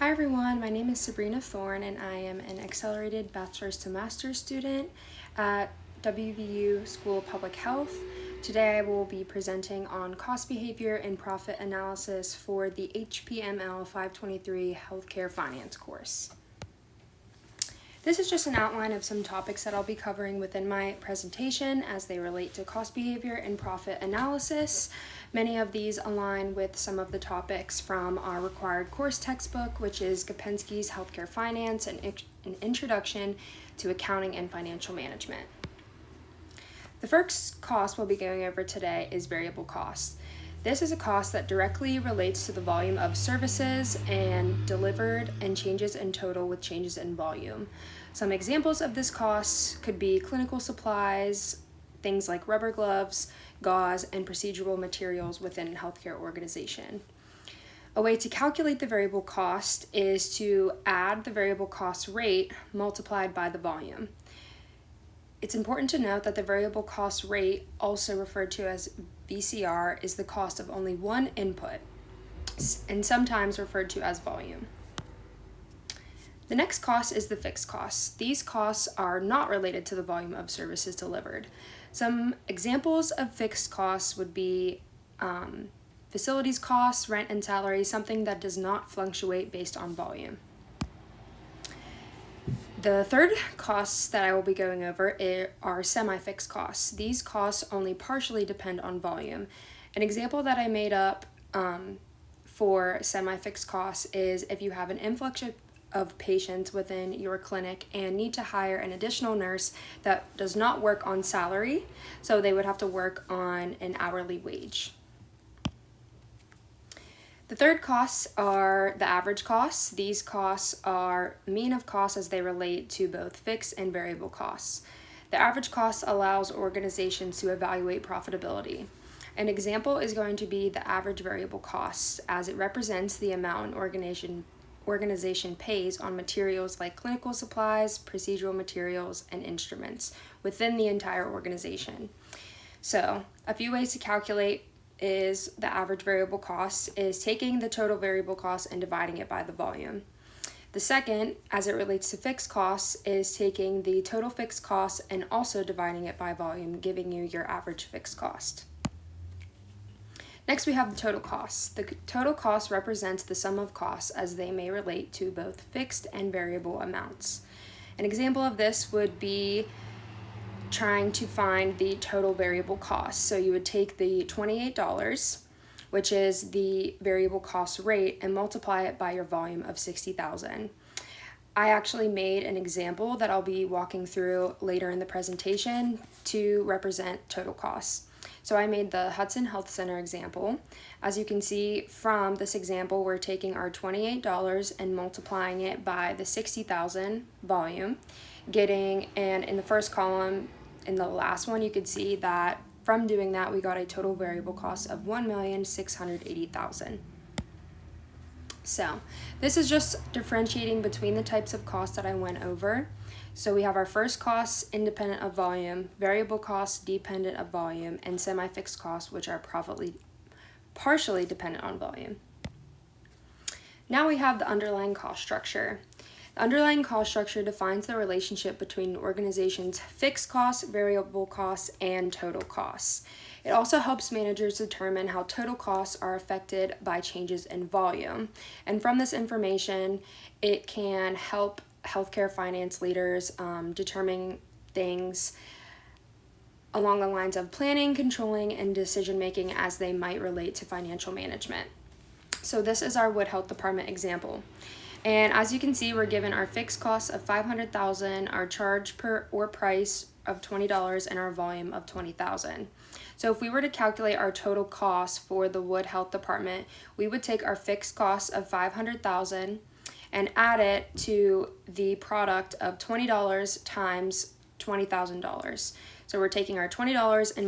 Hi everyone, my name is Sabrina Thorne and I am an accelerated bachelor's to master's student at WVU School of Public Health. Today I will be presenting on cost behavior and profit analysis for the HPML 523 Healthcare Finance course. This is just an outline of some topics that I'll be covering within my presentation as they relate to cost behavior and profit analysis. Many of these align with some of the topics from our required course textbook, which is Kopensky's Healthcare Finance and an Introduction to Accounting and Financial Management. The first cost we'll be going over today is variable cost. This is a cost that directly relates to the volume of services and delivered and changes in total with changes in volume. Some examples of this cost could be clinical supplies, things like rubber gloves, gauze, and procedural materials within a healthcare organization. A way to calculate the variable cost is to add the variable cost rate multiplied by the volume. It's important to note that the variable cost rate, also referred to as VCR, is the cost of only one input, and sometimes referred to as volume. The next cost is the fixed costs. These costs are not related to the volume of services delivered. Some examples of fixed costs would be facilities costs, rent and salary, something that does not fluctuate based on volume. The third costs that I will be going over are semi-fixed costs. These costs only partially depend on volume. An example that I made up for semi-fixed costs is if you have an influx of patients within your clinic and need to hire an additional nurse that does not work on salary, so they would have to work on an hourly wage. The third costs are the average costs. These costs are mean of costs as they relate to both fixed and variable costs. The average cost allows organizations to evaluate profitability. An example is going to be the average variable cost, as it represents the amount an organization pays on materials like clinical supplies, procedural materials, and instruments within the entire organization. So, a few ways to calculate is the average variable cost is taking the total variable cost and dividing it by the volume. The second, as it relates to fixed costs, is taking the total fixed cost and also dividing it by volume, giving you your average fixed cost. Next, we have the total costs. The total cost represents the sum of costs as they may relate to both fixed and variable amounts. An example of this would be trying to find the total variable cost. So you would take the $28, which is the variable cost rate, and multiply it by your volume of 60,000. I actually made an example that I'll be walking through later in the presentation to represent total costs. So I made the Hudson Health Center example. As you can see from this example, we're taking our $28 and multiplying it by the 60,000 volume, and in the first column, in the last one, you could see that from doing that, we got a total variable cost of $1,680,000. So this is just differentiating between the types of costs that I went over. So we have our first costs independent of volume, variable costs dependent of volume, and semi-fixed costs, which are partially dependent on volume. Now we have the underlying cost structure. The underlying cost structure defines the relationship between an organization's fixed costs, variable costs, and total costs. It also helps managers determine how total costs are affected by changes in volume. And from this information, it can help healthcare finance leaders determine things along the lines of planning, controlling, and decision-making as they might relate to financial management. So this is our Wood Health Department example. And as you can see, we're given our fixed costs of $500,000, our charge or price of $20, and our volume of 20,000. So if we were to calculate our total cost for the Wood Health Department, we would take our fixed cost of $500,000 and add it to the product of $20 times $20,000. So we're taking our $20 and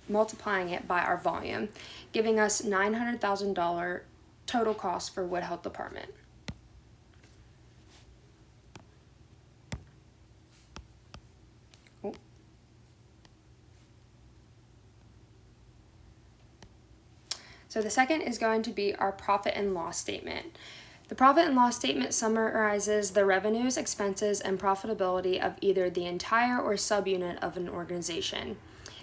multiplying it by our volume, giving us $900,000 total cost for Wood Health Department. So the second is going to be our profit and loss statement. The profit and loss statement summarizes the revenues, expenses, and profitability of either the entire or subunit of an organization.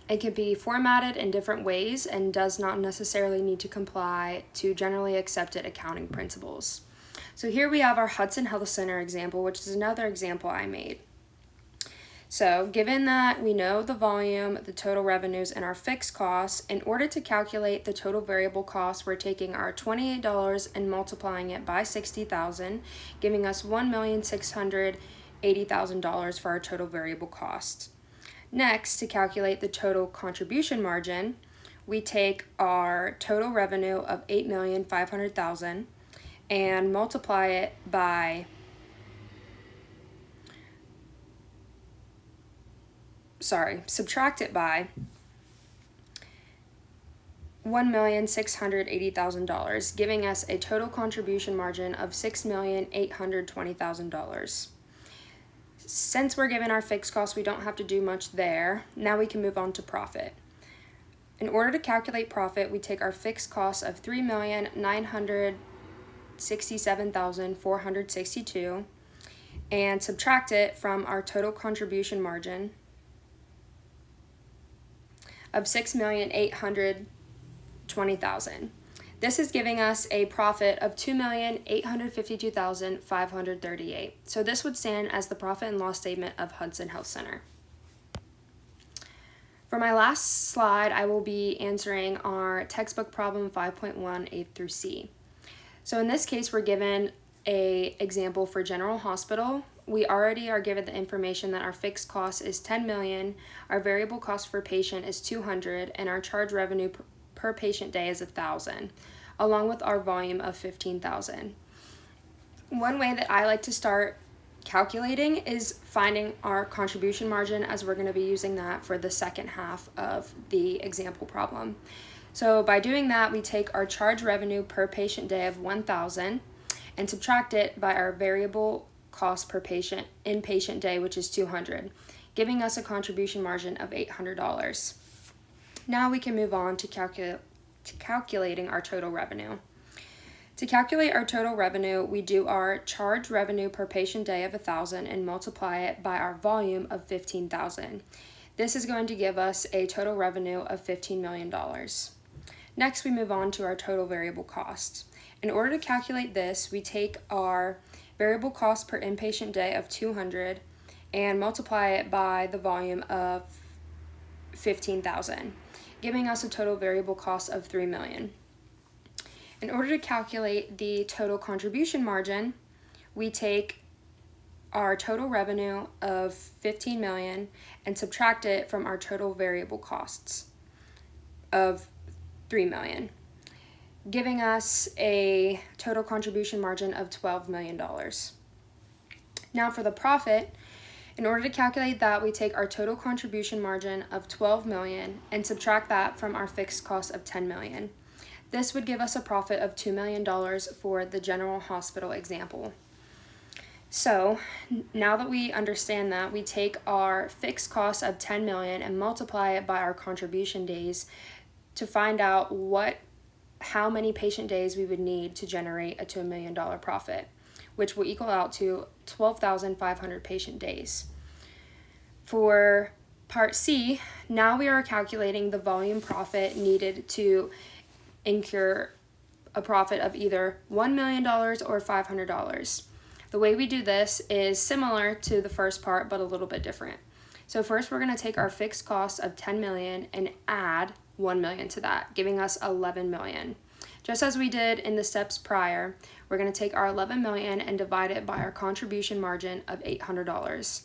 It can be formatted in different ways and does not necessarily need to comply to generally accepted accounting principles. So here we have our Hudson Health Center example, which is another example I made. So given that we know the volume, the total revenues, and our fixed costs, in order to calculate the total variable costs, we're taking our $28 and multiplying it by 60,000, giving us $1,680,000 for our total variable cost. Next, to calculate the total contribution margin, we take our total revenue of $8,500,000 and multiply it by subtract it by $1,680,000, giving us a total contribution margin of $6,820,000. Since we're given our fixed costs, we don't have to do much there. Now we can move on to profit. In order to calculate profit, we take our fixed costs of $3,967,462 and subtract it from our total contribution margin of $6,820,000. This is giving us a profit of $2,852,538. So this would stand as the profit and loss statement of Hudson Health Center. For my last slide, I will be answering our textbook problem 5.1 A through C. So in this case, we're given an example for General Hospital. We already are given the information that our fixed cost is $10 million, our variable cost per patient is $200, and our charge revenue per patient day is $1,000, along with our volume of $15,000. One way that I like to start calculating is finding our contribution margin, as we're going to be using that for the second half of the example problem. So by doing that, we take our charge revenue per patient day of $1,000 and subtract it by our variable cost per patient inpatient day, which is $200, giving us a contribution margin of $800. Now we can move on to calculating our total revenue. To calculate our total revenue, we do our charge revenue per patient day of $1,000 and multiply it by our volume of $15,000. This is going to give us a total revenue of $15 million. Next, we move on to our total variable cost. In order to calculate this, we take our variable cost per inpatient day of $200 and multiply it by the volume of $15,000, giving us a total variable cost of $3 million. In order to calculate the total contribution margin, we take our total revenue of $15 million and subtract it from our total variable costs of $3 million, giving us a total contribution margin of $12 million. Now for the profit, in order to calculate that, we take our total contribution margin of $12 million and subtract that from our fixed cost of $10 million. This would give us a profit of $2 million for the General Hospital example. So now that we understand that, we take our fixed cost of $10 million and multiply it by our contribution days to find out how many patient days we would need to generate a $2 million profit, which will equal out to 12,500 patient days. For part C, now we are calculating the volume profit needed to incur a profit of either $1 million or $500. The way we do this is similar to the first part, but a little bit different. So first we're going to take our fixed cost of $10 million and add $1 million to that, giving us $11 million. Just as we did in the steps prior, we're going to take our $11 million and divide it by our contribution margin of $800,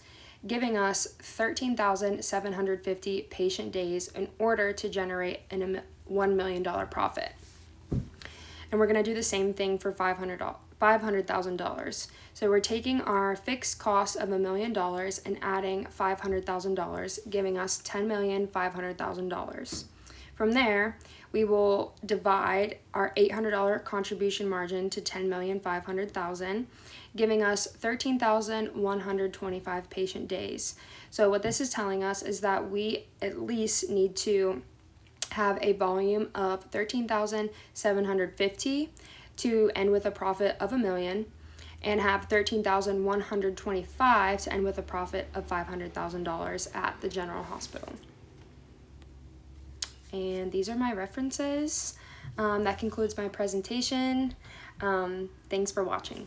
giving us 13,750 patient days in order to generate a $1 million profit. And we're going to do the same thing for $500,000. So we're taking our fixed cost of $1 million and adding $500,000, giving us $10,500,000. From there, we will divide our $800 contribution margin to $10,500,000, giving us 13,125 patient days. So what this is telling us is that we at least need to have a volume of 13,750. to end with a profit of $1 million, and have 13,125 to end with a profit of $500,000 at the general hospital. And these are my references. That concludes my presentation. Thanks for watching.